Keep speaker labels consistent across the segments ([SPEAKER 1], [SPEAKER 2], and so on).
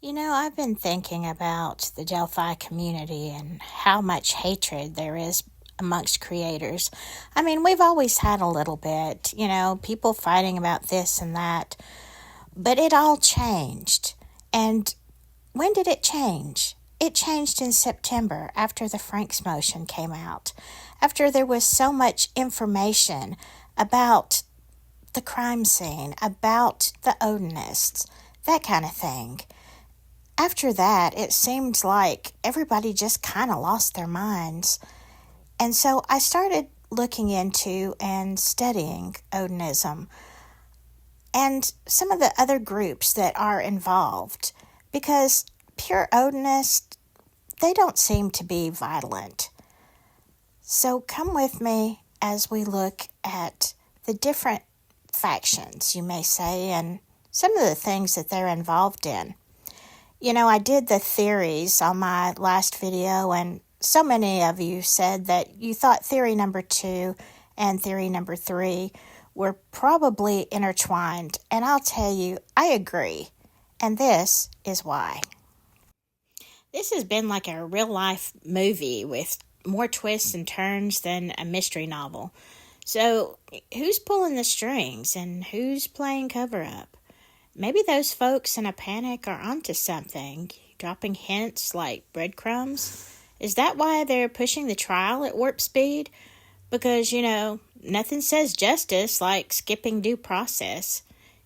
[SPEAKER 1] I've been thinking about the Delphi community and how much hatred there is amongst creators. We've always had a little bit, people fighting about this and that, but it all changed. And when did it change? It changed in September after the Franks motion came out, after there was so much information about the crime scene, about the Odinists, that kind of thing. After that, it seemed like everybody just kind of lost their minds. And so I started looking into and studying Odinism and some of the other groups that are involved, because pure Odinists, they don't seem to be violent. So come with me as we look at the different factions, you may say, and some of the things that they're involved in. I did the theories on my last video, and so many of you said that you thought theory number 2 and theory number 3 were probably intertwined, and I'll tell you, I agree, and this is why. This has been like a real-life movie with more twists and turns than a mystery novel. So, who's pulling the strings, and who's playing cover-up? Maybe those folks in a panic are onto something, dropping hints like breadcrumbs. Is that why they're pushing the trial at warp speed? Because, nothing says justice like skipping due process.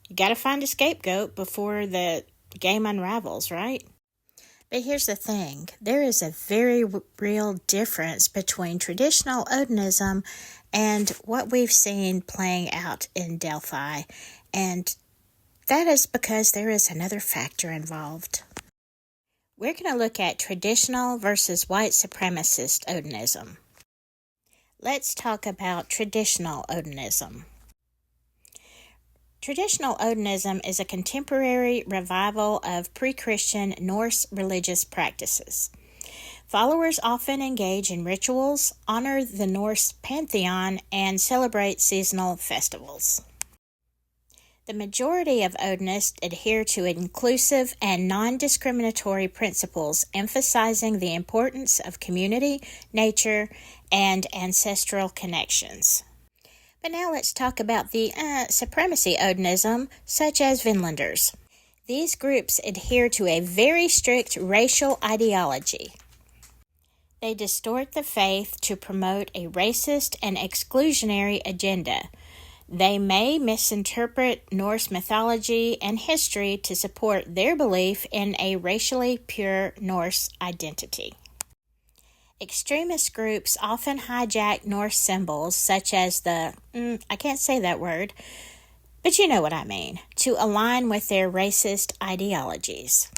[SPEAKER 1] You gotta find a scapegoat before the game unravels, right? But here's the thing. There is a very real difference between traditional Odinism and what we've seen playing out in Delphi, and that is because there is another factor involved. We're going to look at traditional versus white supremacist Odinism. Let's talk about traditional Odinism. Traditional Odinism is a contemporary revival of pre-Christian Norse religious practices. Followers often engage in rituals, honor the Norse pantheon, and celebrate seasonal festivals. The majority of Odinists adhere to inclusive and non-discriminatory principles, emphasizing the importance of community, nature, and ancestral connections. But now let's talk about the supremacy Odinism, such as Vinlanders. These groups adhere to a very strict racial ideology. They distort the faith to promote a racist and exclusionary agenda. They may misinterpret Norse mythology and history to support their belief in a racially pure Norse identity. Extremist groups often hijack Norse symbols such as the, I can't say that word, but you know what I mean, to align with their racist ideologies.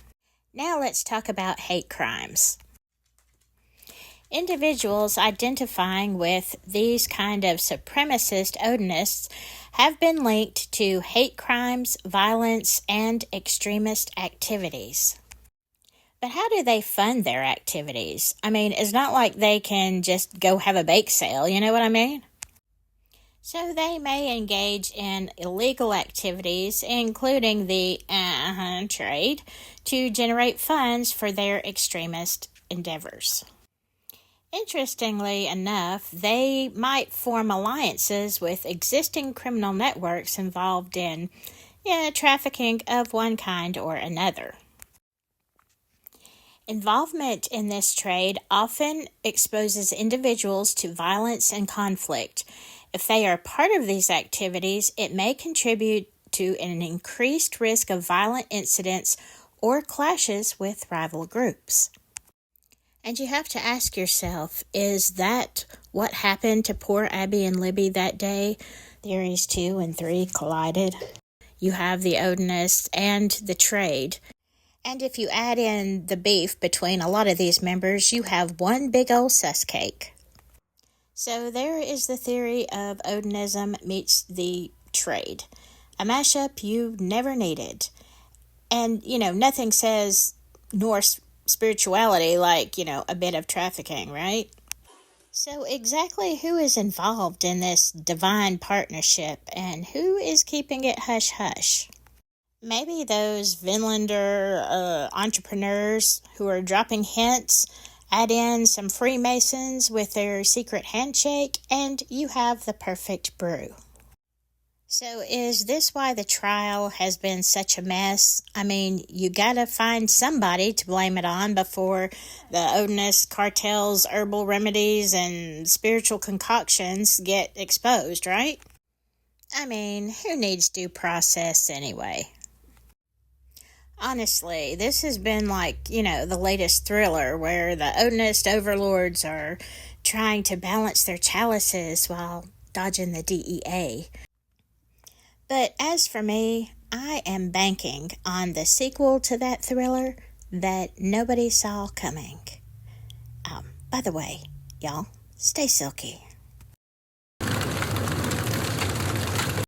[SPEAKER 1] Now let's talk about hate crimes. Individuals identifying with these kind of supremacist Odinists have been linked to hate crimes, violence, and extremist activities. But how do they fund their activities? It's not like they can just go have a bake sale, you know what I mean? So they may engage in illegal activities, including the trade, to generate funds for their extremist endeavors. Interestingly enough, they might form alliances with existing criminal networks involved in trafficking of one kind or another. Involvement in this trade often exposes individuals to violence and conflict. If they are part of these activities, it may contribute to an increased risk of violent incidents or clashes with rival groups. And you have to ask yourself, is that what happened to poor Abby and Libby that day? Theories 2 and 3 collided. You have the Odinists and the trade. And if you add in the beef between a lot of these members, you have one big old sus cake. So there is the theory of Odinism meets the trade. A mashup you never needed. And, nothing says Norse spirituality like, a bit of trafficking, right? So exactly who is involved in this divine partnership and who is keeping it hush-hush? Maybe those Vinlander entrepreneurs who are dropping hints add in some Freemasons with their secret handshake, and you have the perfect brew. So, is this why the trial has been such a mess? I mean, you gotta find somebody to blame it on before the Odinist cartel's herbal remedies and spiritual concoctions get exposed, right? I mean, who needs due process anyway? Honestly, this has been like, the latest thriller where the Odinist overlords are trying to balance their chalices while dodging the DEA. But as for me, I am banking on the sequel to that thriller that nobody saw coming. By the way, y'all, stay silky.